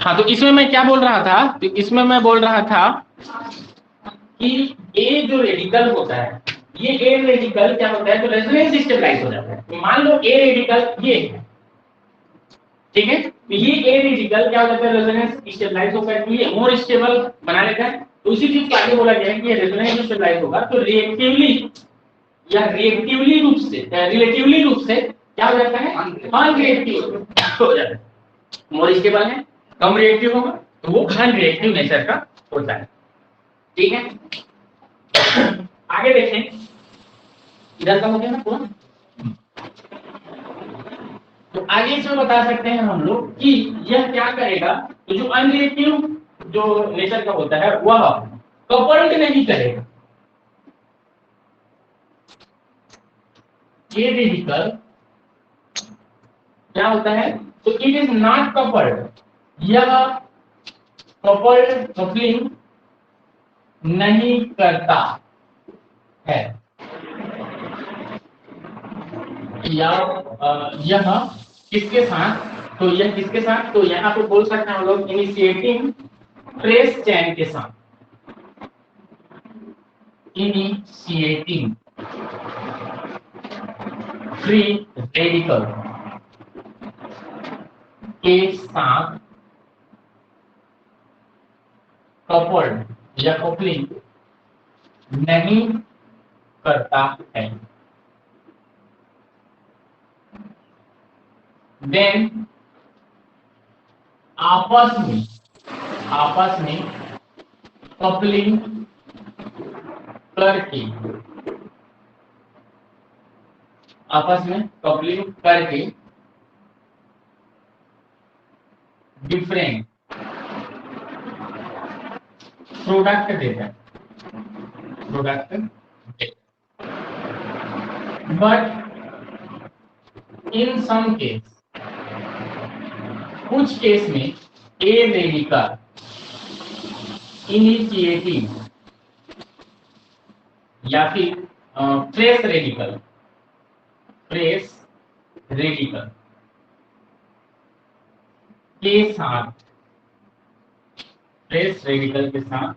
हाँ, तो इसमें मैं क्या बोल रहा था, तो इसमें मैं बोल रहा था कि ए जो रेडिकल होता है, ये ए रेडिकल क्या होता है, तो रेजोनेंस स्टेबलाइज हो जाता है। तो मान लो ए रेडिकल ये है, ठीक है, तो ये ए रेडिकल क्या हो जाता है, रेजोनेंस स्टेबलाइज होकर के ये मोर स्टेबल बना लेता है। तो उसी चीज को आगे बोला गया है कि रेजोनेंस स्टेबलाइज होगा तो रिएक्टिवली या रिएक्टिवली रूप से, रिलेटिवली रूप से क्या हो जाता है, अनरिएक्टिव हो जाता है। मोर स्टेबल है, कम रिएक्टिव होगा, तो वो अनरिएक्टिव नेचर का होता है। ठीक है, आगे देखें, इधर का हो गया ना पूरा। तो आगे इसमें बता सकते हैं हम लोग कि यह क्या करेगा, तो जो अनरिएक्टिव जो नेचर का होता है वह कपल्ड नहीं करेगा। ये रेडिकल क्या होता है, तो इट इज नॉट कपल्ड, यह कपलिंग नहीं करता है, या यह किसके साथ, तो यह किसके साथ, तो यहाँ पे बोल सकते हैं हम लोग इनिशिएटिंग ट्रेस चेन के साथ, इनिशिएटिंग फ्री रेडिकल के साथ कपल्ड या कपलिंग नहीं करता है। देन आपस में कपलिंग करके, आपस में कपलिंग करके डिफरेंट प्रोडक्ट देता है, product but in some case, कुछ केस में ए रेडिकल इनिशिएटिंग या फिर ट्रेस रेडिकल के साथ, ट्रेस रेडिकल के साथ,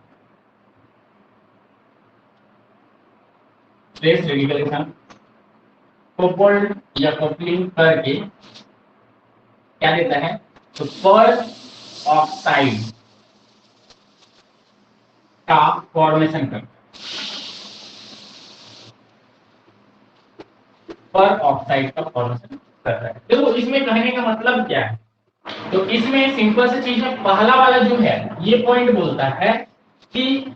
ट्रेस रेडिकल के साथ कपल्ड या कपलिंग करके क्या देता है, तो पर ऑक्साइड का फॉर्मेशन करता है, पर ऑक्साइड का फॉर्मेशन करता है। देखो इसमें कहने का मतलब क्या है, तो इसमें सिंपल सी चीज है, पहला वाला जो है ये पॉइंट बोलता है कि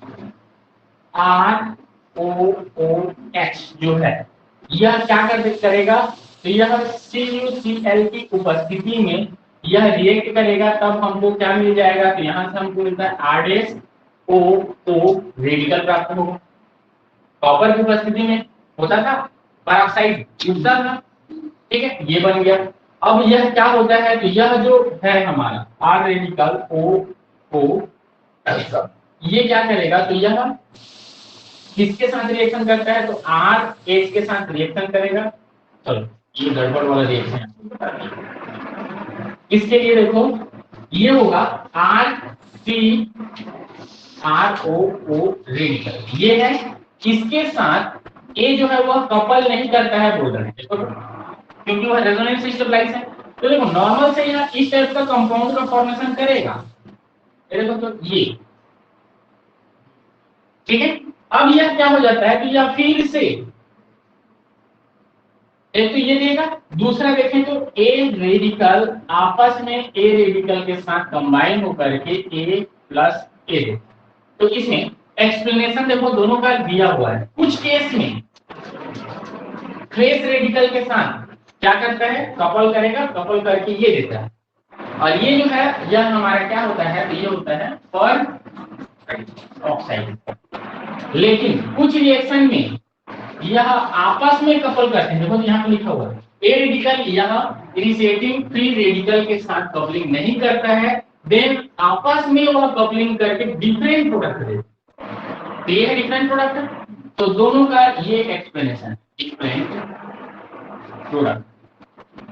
ROOH जो है यह क्या करेगा, तो यह CuCl की उपस्थिति में यह रिएक्ट करेगा, तब हमको क्या मिल जाएगा, तो यहाँ से हमको मिलता है RDO रेडिकल प्राप्त होगा। कॉपर की उपस्थिति में होता था पेरोक्साइड टूटता था, ठीक है, ये बन गया। अब यह क्या होता है, तो यह जो है हमारा R रेडिकल O ये क्या करेगा, तो यह किसके साथ रिएक्शन करता है, तो RH के साथ रिएक्शन करेगा। चलो ये गड़बड़ वाला रिएक्शन इसके लिए देखो, ये होगा RCROO रेडिकल, ये है, इसके साथ ए जो है वह कपल नहीं करता है बोल रहे हैं, देखो क्योंकि वह रेजोनेंस स्टेबलाइज है। तो देखो नॉर्मल से यह इस टाइप का कंपाउंड का फॉर्मेशन करेगा, देखो तो ये, ठीक है। अब यह क्या हो जाता है, तो यह फिर से एक तो ये देगा, दूसरा देखें तो ए रेडिकल आपस में ए रेडिकल के साथ कंबाइन होकर के A+A, तो इसमें एक्सप्लेनेशन देखो दोनों का दिया हुआ है। कुछ केस में ट्रेस रेडिकल के साथ क्या करता है, कपल करेगा, कपल करके ये देता है, और ये जो है यह हमारा क्या होता है, तो ये होता है पर ऑक्साइड। लेकिन कुछ रिएक्शन में यह आपस में कपल करते हैं, देखो यहाँ पे लिखा हुआ है ए रेडिकल यह इनिशिएटिंग फ्री रेडिकल के साथ कपलिंग नहीं करता है, देन आपस में वह कपलिंग करके डिफरेंट प्रोडक्ट देता है, ये है डिफरेंट प्रोडक्ट। तो दोनों का ये एक्सप्लेनेशन, डिफरेंट प्रोडक्ट।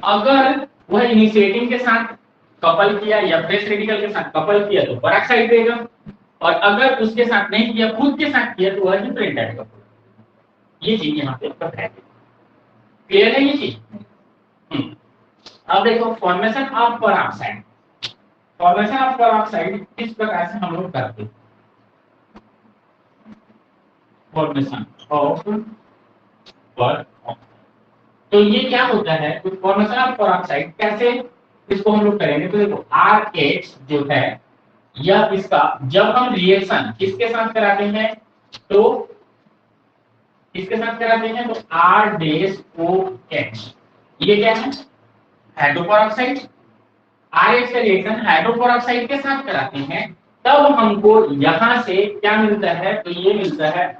अगर वह इनिशिएटिंग के साथ कपल किया या फ्रेश रेडिकल के साथ कपल किया तो पेरोक्साइड देगा, और अगर उसके साथ नहीं किया, खुद के साथ किया, तो वह डिफरेंट टाइप का। ये चीज यहाँ पे है। क्लियर है ये चीज? अब देखो formation of peroxide. Formation of peroxide किस प्रकार से हम लोग करते हैं? फॉर्मेशन ऑफ पेरोक्साइड, तो ये क्या होता है? तो फॉर्मेशन ऑफ पेरोक्साइड कैसे इसको हम लोग करेंगे? तो देखो RH जो है, यह इसका जब हम रिएक्शन किसके साथ कराते हैं, तो किसके साथ कराते हैं, तो R-OH, ये क्या है? हाइड्रोपेरोक्साइड। RH का रिएक्शन हाइड्रोपेरोक्साइड के साथ कराते हैं, तब हमको यहां से क्या मिलता है? तो ये मिलता है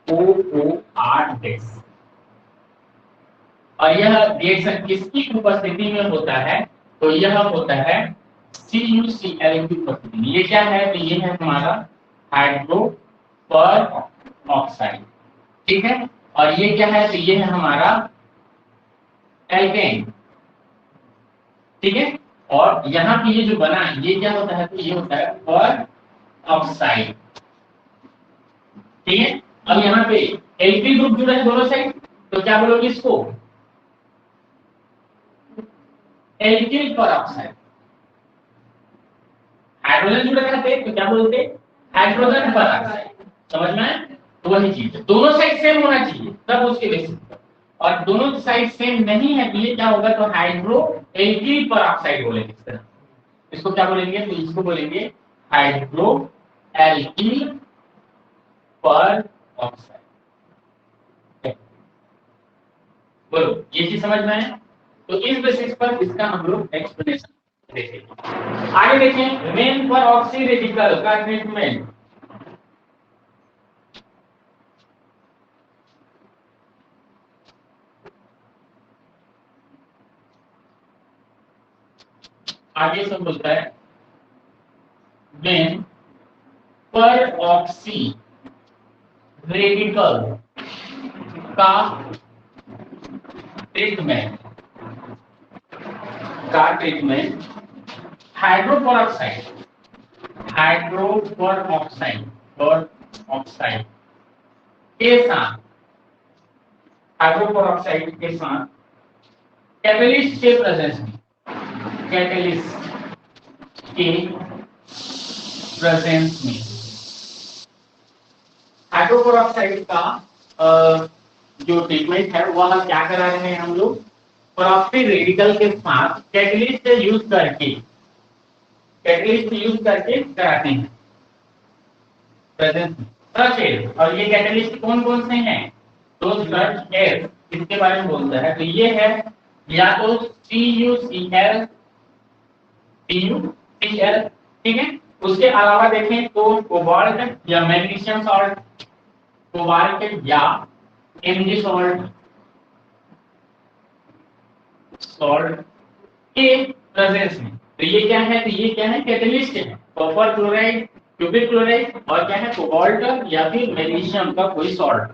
ROOR-। और यह रिएक्शन किसकी उपस्थिति में होता है? तो यह होता है CuCl की उपस्थिति में। ये क्या है? तो ये है हमारा हाइड्रोपेरोक्साइड, ठीक है। और ये क्या है? तो ये है हमारा एल्केन, ठीक है। और यहाँ पे ये जो बना है, ये क्या होता है? तो ये होता है पेरोक्साइड, ठीक है। अब यहाँ पे एल्किल ग्रुप जुड़ा है दोनों साइड, तो क्या बोलोगे इसको? Alkyl peroxide. हाइड्रोजन जुड़े रहते तो क्या बोलते? Hydrogen peroxide. समझ में आया? तो वही चीज है, दोनों साइड सेम होना चाहिए तब उसके बेसिस पर, और दोनों साइड सेम नहीं है तो ये क्या होगा? तो हाइड्रो एल्किल पेरोक्साइड बोलेंगे इस तरह। इसको क्या बोलेंगे? तो इसको बोलेंगे हाइड्रो एल्किल पेरोक्साइड। बोलो ये चीज समझ में आया? तो इस बेसिस पर इसका हम लोग एक्सप्लेनेशन देखेंगे। आगे देखें, मेन पेरोक्सी रेडिकल का ट्रीटमेंट। आगे सब बोलता है मेन पेरोक्सी रेडिकल का ट्रीटमेंट हाइड्रोपेरोक्साइड के साथ, हाइड्रोपेरोक्साइड के साथ कैटलिस्ट के प्रेजेंस में, कैटलिस्ट के प्रेजेंस में हाइड्रोपेरोक्साइड का जो ट्रीटमेंट है वह क्या करा रहे हैं हम लोग? पेरोक्सी रेडिकल के साथ कैटलिस्ट यूज करके, कराते हैं प्रेजेंस में। और ये कैटलिस्ट कौन कौन से हैं? तो एस इसके बारे में बोलता है, तो ये है या तो CuCl, ठीक है। उसके अलावा देखें तो कोबाल्ट या मैग्नीशियम सॉल्ट, कोबाल्ट या Mg सॉल्ट के प्रेजेंस में। तो ये क्या है? तो ये क्या है? कैटलिस्ट है। कॉपर क्लोराइड, क्यूबिक क्लोराइड और क्या है? कोबाल्ट या फिर मैग्नीशियम का कोई सॉल्ट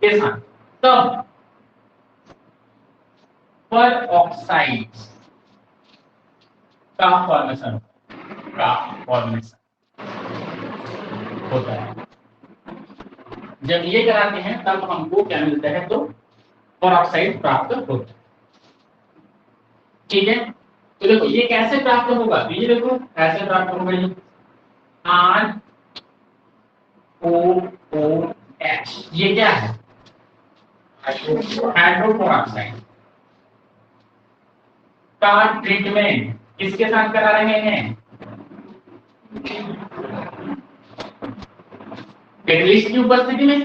के साथ, तब पेरोक्साइड का फॉर्मेशन होता है। जब ये कराते हैं तब हमको क्या मिलता है? तो पेरोक्साइड प्राप्त होता है, ठीक है। तो देखो ये कैसे प्राप्त होगा? तो ये देखो कैसे प्राप्त होगा, ये ROOH, ये क्या है? हाइड्रोपेरोक्साइड का ट्रीटमेंट किसके साथ करा रहे हैं? कैटलिस्ट की उपस्थिति में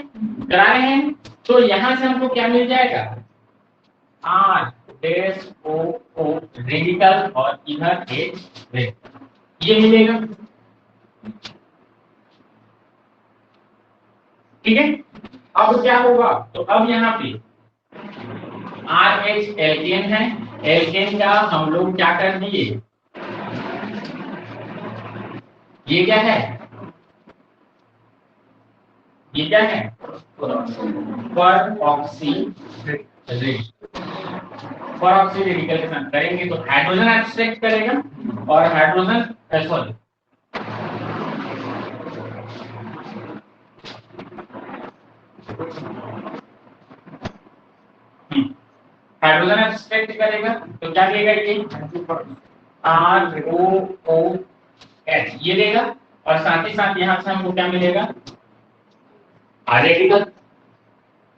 करा रहे हैं। तो यहां से हमको क्या मिल जाएगा? R-OO रेडिकल और इधर H रेडिकल, ये मिलेगा, ठीक है। अब क्या होगा? तो अब यहाँ पे RH एल्केन है, एल्केन का हम लोग क्या कर दिए? ये क्या है? ये क्या है? पेरोक्सी रेडिकल, परऑक्सी रेडिकल के साथ करेंगे तो हाइड्रोजन एब्स्ट्रैक्ट करेगा और हाइड्रोजन सॉरी हाइड्रोजन एब्स्ट्रैक्ट करेगा तो क्या देगा ये ROOH ये देगा और साथ ही साथ यहां से हमको क्या मिलेगा R रेडिकल।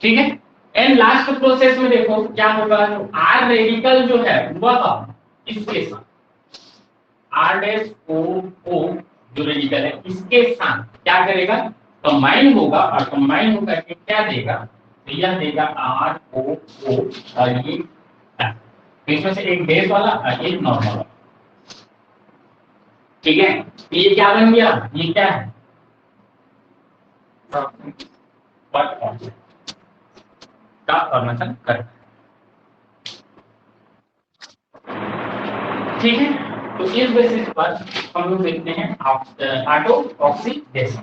ठीक है। एंड लास्ट प्रोसेस में देखो क्या होगा, R रेडिकल जो है वह इसके साथ R-OO जो रेडिकल है इसके साथ क्या करेगा, कंबाइन होगा और कंबाइन होकर के क्या देगा, तो यह देगा ROO और ये इसमें से एक बेस वाला और एक नॉर्मल वाला। ठीक है। ये क्या बन गया, ये क्या है का फॉर्मेशन कर। ठीक है। तो इस बेसिस पर हम लोग देखते हैं ऑटो ऑक्सीडेशन।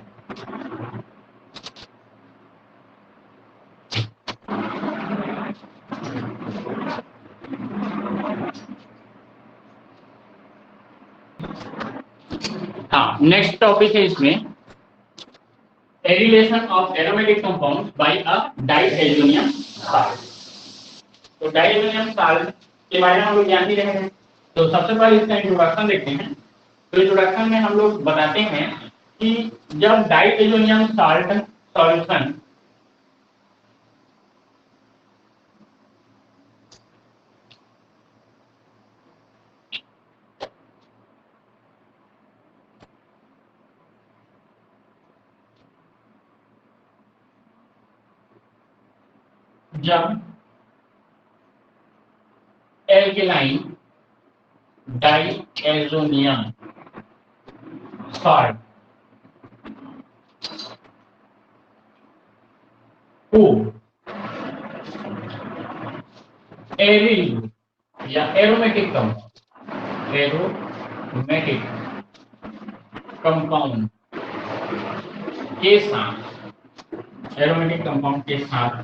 हाँ, नेक्स्ट टॉपिक है इसमें arylation of aromatic compound by a dialuminium salt. तो डाइएल्युमिनियम साल्ट के बारे में हम लोग जान ही रहे हैं। तो सबसे पहले इसका इंट्रोडक्शन देखते हैं। तो इंट्रोडक्शन में हम लोग बताते हैं कि जब डाइएल्युमिनियम साल्ट सॉल्यूशन जब एल्केलाइन डाइएल्युमिनियम साल्ट को एरिल या एरोमेटिक कंपाउंड के साथ एरोमेटिक कंपाउंड के साथ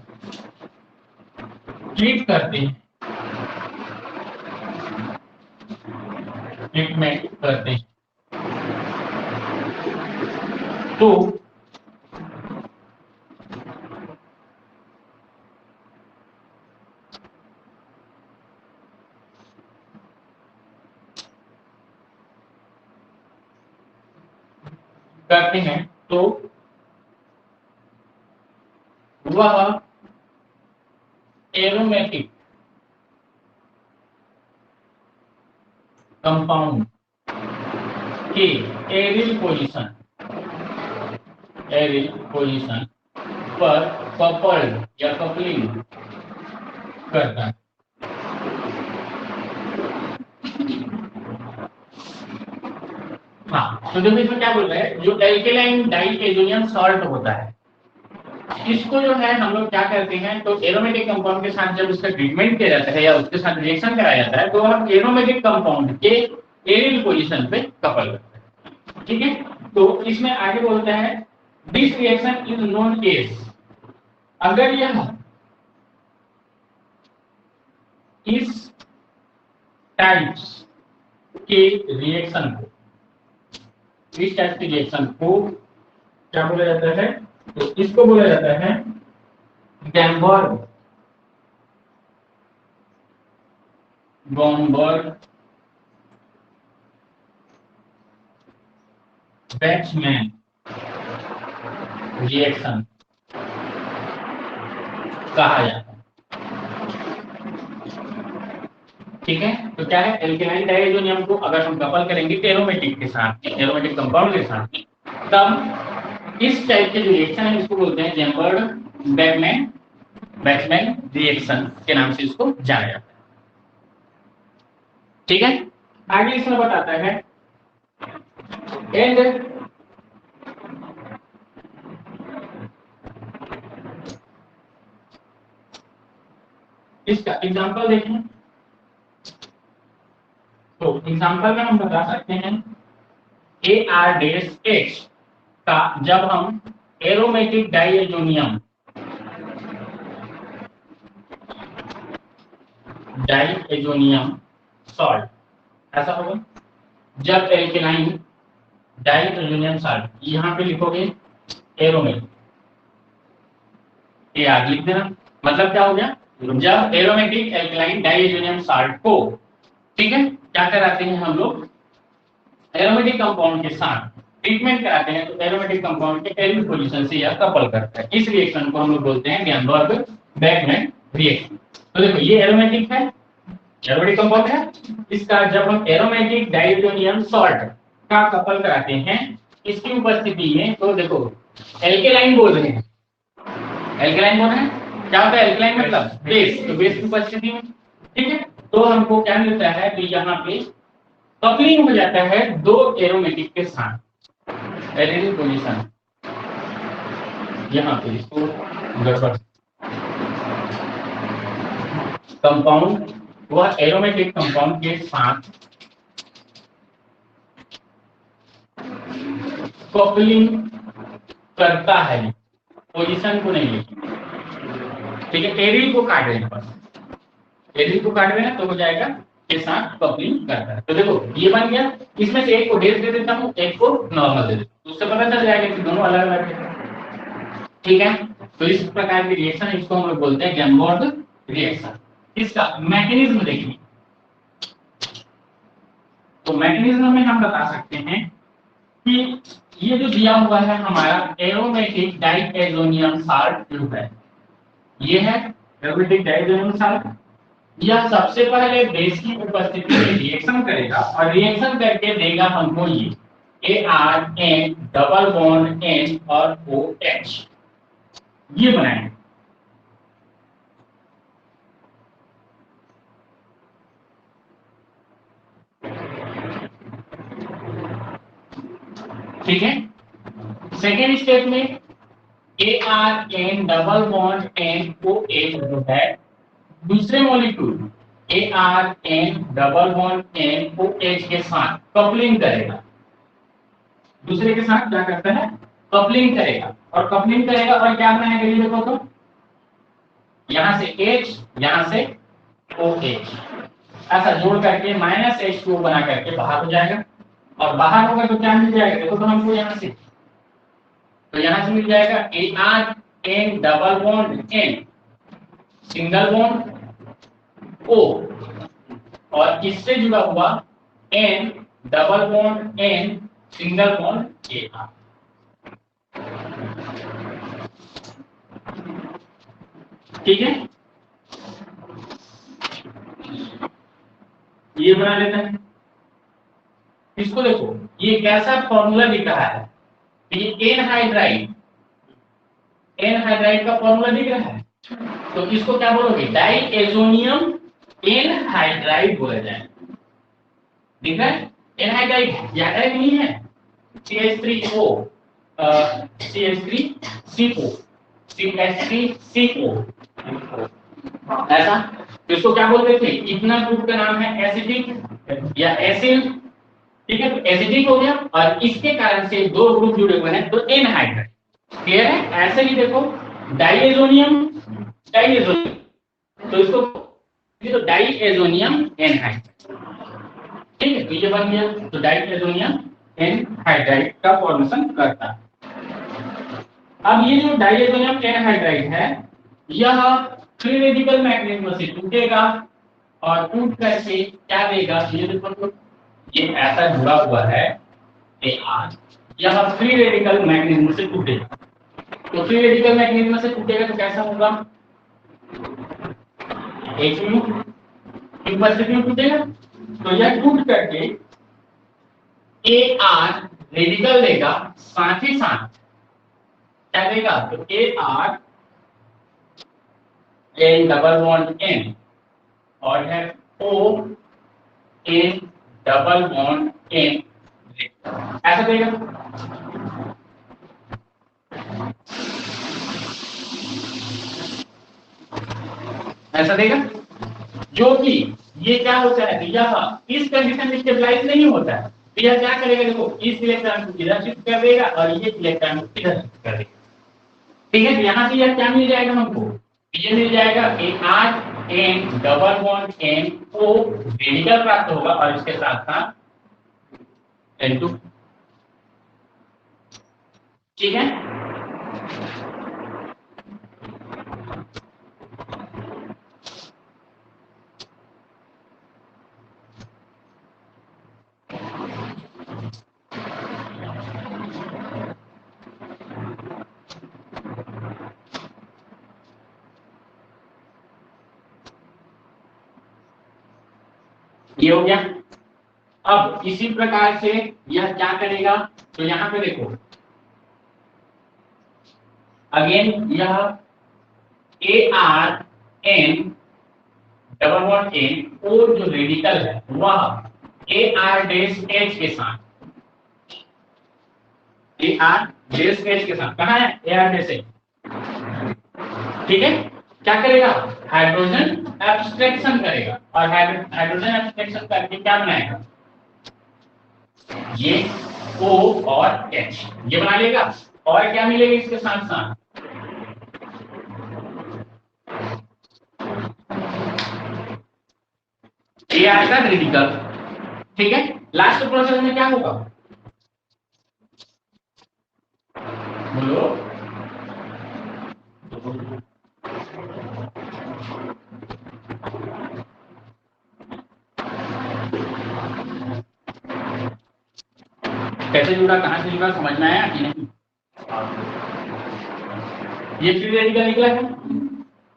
ट्रीट करते हैं, ट्रीटमेंट करते हैं तो करते हैं तो वह एरोमेटिक कंपाउंड के एरिल पोजीशन पर कपल्ड या कपलिंग करता है। हाँ, तो देखो इसमें क्या बोल रहा है, जो एल्केलाइन डाइएल्युमिनियम सॉल्ट होता है इसको जो है हम लोग क्या करते हैं, तो एरोमेटिक कंपाउंड के साथ जब इसका ट्रीटमेंट किया जाता है या उसके साथ रिएक्शन कराया जाता है तो हम एरोमेटिक कंपाउंड के एरिल पोजीशन पे कपल करते हैं। ठीक है। तो इसमें आगे बोलता है this reaction is known as, अगर यह इस टाइप्स के रिएक्शन को, इस टाइप के रिएक्शन को क्या बोला जाता है, तो इसको बोला जाता है बॉम्बर्ग बैचमैन रिएक्शन कहा जाता है। ठीक है। तो क्या है, एल्केलाइन डाइएल्युमिनियम को अगर हम कपल करेंगे एरोमेटिक के साथ, एरोमेटिक कंपाउंड के साथ, तब इस टाइप के जो रिएक्शन है इसको बोलते हैं जैम्बर्ग बैचमैन रिएक्शन के नाम से इसको जाना जाता है। ठीक है। आगे इसमें बताता है एंड इसका एग्जांपल देखें। तो एग्जांपल में हम बता सकते हैं AR-H का जब हम एरोमेटिक डाइएल्युमिनियम डाइएजोनियम सॉल्ट, ऐसा होगा। जब एल्केलाइन डाइएजोनियम सॉल्ट, यहाँ पे लिखोगे एरोमेट, ये आगे लिख देना। मतलब क्या हो गया, जब एरोमेटिक एल्कलाइन डाइएजोनियम सॉल्ट को, ठीक है, क्या कराते हैं हम लोग, एरोमेटिक कंपाउंड के साथ ट्रीटमेंट कराते हैं, तो एरोमेटिक कंपाउंड के एरोमेटिक पोजीशन से यह कपल करता है। इस रिएक्शन को हम लोग बोलते हैं गैम्बर्ग बैकमैन रिएक्शन। तो देखो ये एरोमेटिक है, एरोमेटिक कंपाउंड है, इसका जब हम एरोमेटिक डाइएजोनियम सॉल्ट का कपल कराते हैं इसकी उपस्थिति में, तो देखो एल्केलाइन बोल रहे हैं, एल्केलाइन बोल रहे हैं, क्या होता है एल्केलाइन मतलब बेस, तो बेस की उपस्थिति में, ठीक है, तो हमको क्या मिलता है, तो यहाँ पे कपलिंग हो जाता है दो एरोमेटिक के साथ, एरोमेटिक पोजीशन, यहाँ पे इसको गड़बड़, कंपाउंड वह एरोमेटिक कंपाउंड के साथ कपलिंग करता है, पोजीशन को नहीं लेकिन, ठीक है, एरिल को काट देने पर, एरिल को काट देना तो हो जाएगा के साथ कपलिंग करता है। तो देखो ये बन गया, इसमें से एक को डेज दे देता हूँ, एक को नॉर्मल दे देता हूँ, उससे पता चल जाएगा कि दोनों अलग अलग है, ठीक है। तो इस प्रकार की रिएक्शन है, इसको हम लोग बोलते हैं गैम्बर्ग रिएक्शन। इसका मैकेनिज्म देखिए, तो मैकेनिज्म में हम बता सकते हैं कि ये जो दिया हुआ है हमारा एरोमेटिक डाइएजोनियम सॉल्ट जो है, ये है एरोमेटिक डाइएजोनियम सॉल्ट, यह सबसे पहले बेस की उपस्थिति में रिएक्शन करेगा और रिएक्शन करके देगा हमको ये ARN डबल बॉन्ड N और OH, ये बनाएंगे। ठीक है, सेकेंड स्टेप में ARN double bond N OH जो है दूसरे molecule ARN double bond N OH के साथ कपलिंग करेगा, दूसरे के साथ क्या करता है कपलिंग करेगा, और कपलिंग करेगा और क्या बनाएगा, ये देखो तो यहां से H यहां से OH ऐसा जोड़ करके -H2O बना करके बाहर हो जाएगा, और बाहर होगा तो क्या मिल जाएगा, देखो तो हमको यहां से, तो यहां से मिल जाएगा ARN double bond N single bond O और इससे जुड़ा हुआ N double bond N single bond AR, ठीक है, ये बना लेते हैं। इसको देखो ये कैसा फॉर्मूला दिख रहा है, ये एनहाइड्राइड का फॉर्मूला दिख रहा है, तो इसको क्या बोलोगे डाइएजोनियम एनहाइड्राइड बोला जाएगा, दिख रहा है, एनहाइड्राइड ज्यादा नहीं है, CH3O CH3CO CH3CO ऐसा, तो इसको क्या बोलते थे, इतना ग्रुप का नाम है एसिडिक या एसिड, ठीक है, तो एसिडिक हो गया और इसके कारण से दो ग्रुप जुड़े हुए हैं तो एनहाइड्राइड, क्लियर है। ऐसे ही देखो डाइएजोनियम तो इसको तो डाइएजोनियम एनहाइड्राइड, ठीक है, तो ये बन गया, तो डाइएजोनियम एनहाइड्राइड का फॉर्मेशन करता है। अब ये जो डाइएजोनियम एनहाइड्राइड है यह फ्री रेडिकल मैग्नेटिज्म से टूटेगा और टूट करके क्या देगा, ये देखो तो ये ऐसा जुड़ा हुआ है AR, यह फ्री रेडिकल मैग्नेटिज्म से टूटेगा, तो फ्री रेडिकल मैग्नेटिज्म से टूटेगा तो कैसा होगा, HU की उपस्थिति में टूटेगा, तो यह टूट करके AR रेडिकल देगा, साथ ही साथ क्या देगा, तो AR N double bond N और है O N double bond N ऐसा देगा, ऐसा देगा, जो कि ये क्या होता है, यह इस कंडीशन में स्टेबलाइज नहीं होता है, तो यह क्या करेगा, देखो इस इलेक्ट्रॉन को इधर शिफ्ट कर देगा और ये इलेक्ट्रॉन को इधर शिफ्ट कर देगा, ठीक है, तो यहां से यह क्या मिल जाएगा हमको ये मिल जाएगा AR डबल बॉन्ड N को रेडिकल प्राप्त होगा और इसके साथ साथ N2। ठीक है, ये हो गया। अब इसी प्रकार से यह क्या करेगा, तो यहां पे देखो अगेन यह ARN डबल बॉन्ड N और जो रेडिकल है वह AR-H के साथ, AR-H के साथ कहां है AR-H, ठीक है, क्या करेगा हाइड्रोजन एब्स्ट्रैक्शन करेगा और हाइड्रोजन एब्स्ट्रैक्शन करके क्या बनाएगा, ये O और H ये बना लेगा और क्या मिलेगा इसके साथ साथ AR का रेडिकल। ठीक है, लास्ट प्रोसेस में क्या होगा बोलो, कैसे जुड़ा कहां से जुड़ा समझ में आया कि नहीं। ये फ्री रेडिकल निकला है,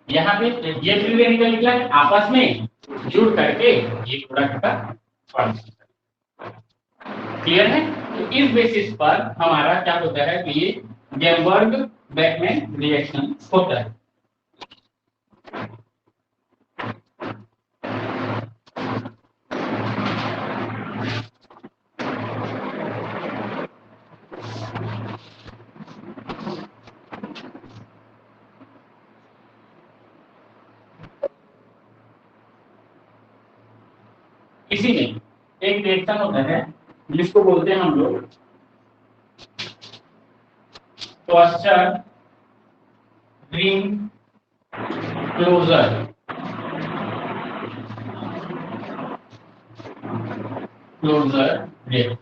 यहाँ पे ये फ्री रेडिकल निकला है, आपस में जुड़ करके ये पूरा का क्लियर है। तो इस बेसिस पर हमारा क्या होता है कि ये गैम्बर्ग बैकमैन रिएक्शन होता है। इसी में एक रिएक्शन होता है जिसको बोलते हैं हम लोग cluster ring closure reaction,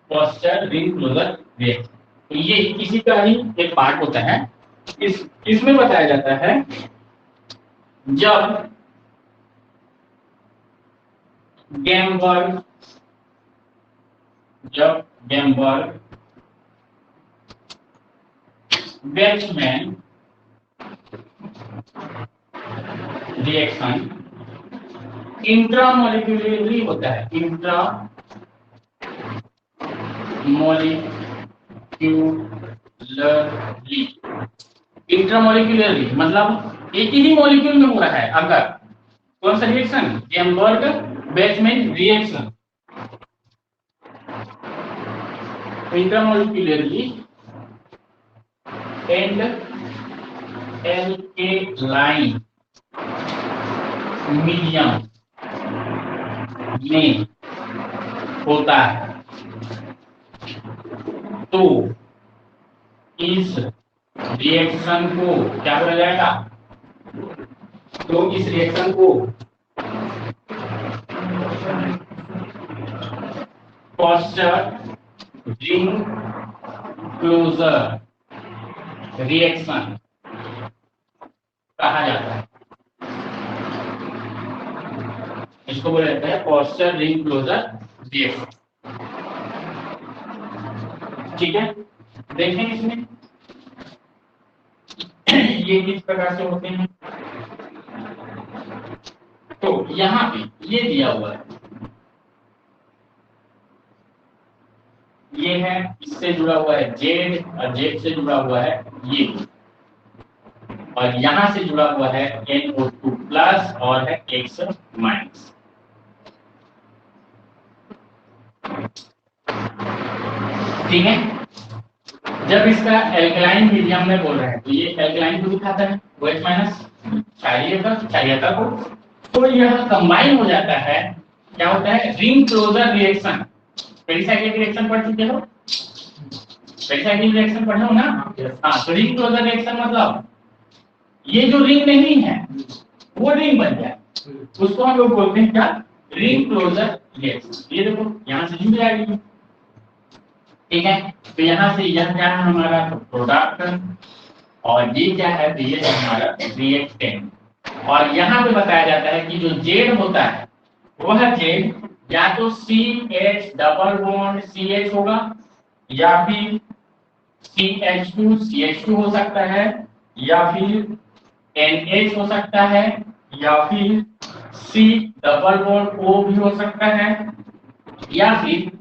cluster ring closure reaction. तो ये इसी का ही एक पार्ट होता है। इसमें बताया जाता है जब गैम्बर्ग बैचमैन रिएक्शन इंट्रामोलिक्यूलरली होता है, इंट्रामोलिक्यूलरली मतलब एक ही मॉलिक्यूल में हो रहा है। अगर कौन सा reaction Gomberg Bachmann reaction intramolecularly and alkaline medium में होता है, तो इस रिएक्शन को क्या बोला जाएगा, तो इस रिएक्शन को क्लस्टर रिंग क्लोजर रिएक्शन कहा जाता है। इसको बोला जाता है क्लस्टर रिंग क्लोजर रिएक्शन। ठीक है, देखें इसमें ये किस प्रकार से होते हैं। तो यहाँ पे ये दिया हुआ है, ये है इससे जुड़ा हुआ है जेड और जेड से जुड़ा हुआ है ये, और यहां से जुड़ा हुआ है NO2 प्लस और है X माइनस। ठीक है, जब इसका एल्कलाइन मीडियम में बोल रहे हैं तो ये एल्कलाइन को दिखाता है OH माइनस क्षारीयता को, तो यह कंबाइन हो जाता है, क्या होता है ring closure reaction. Pericyclic reaction पढ़ चुके हो, पेरिसाइक्लिक रिएक्शन पढ़े हो ना। हाँ, तो रिंग क्लोजर रिएक्शन मतलब ये जो रिंग नहीं है वो रिंग बन जाए, उसको हम लोग बोलते हैं क्या, रिंग क्लोजर रिएक्शन। ये देखो यहाँ से जुड़ जाएगी, ठीक है। तो यहाँ से यह क्या है हमारा प्रोडक्ट, और ये क्या है, तो ये है हमारा रिएक्टेंट। और यहाँ पे बताया जाता है कि जो जेड होता है वह जेड या तो CH डबल बॉन्ड CH होगा, या फिर CH2 हो सकता है, या फिर NH हो सकता है, या फिर C डबल बॉन्ड O भी हो सकता है, या फिर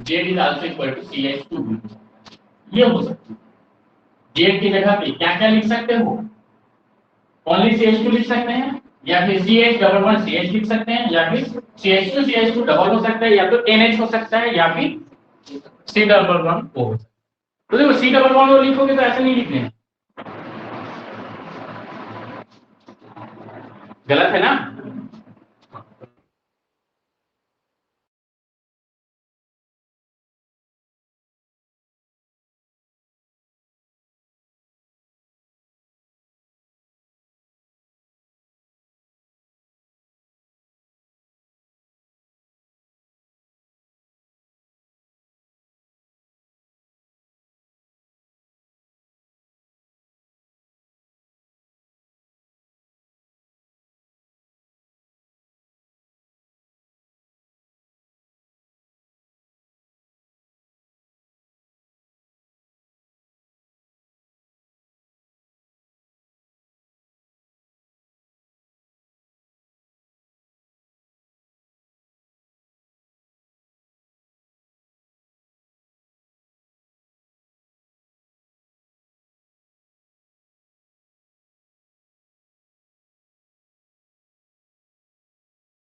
Z is also equal to CH2 भी हो सकता है। ये हो सकता है। Z की जगह पे क्या क्या लिख सकते हो, ओनली CH2 लिख सकते हैं, या फिर CH डबल बॉन्ड CH लिख सकते हैं, या फिर CH2 डबल हो सकता है, या तो NH हो सकता है, या फिर C डबल बॉन्ड O। तो देखो C डबल बॉन्ड O लिखोगे तो ऐसे नहीं लिखने हैं, गलत है ना।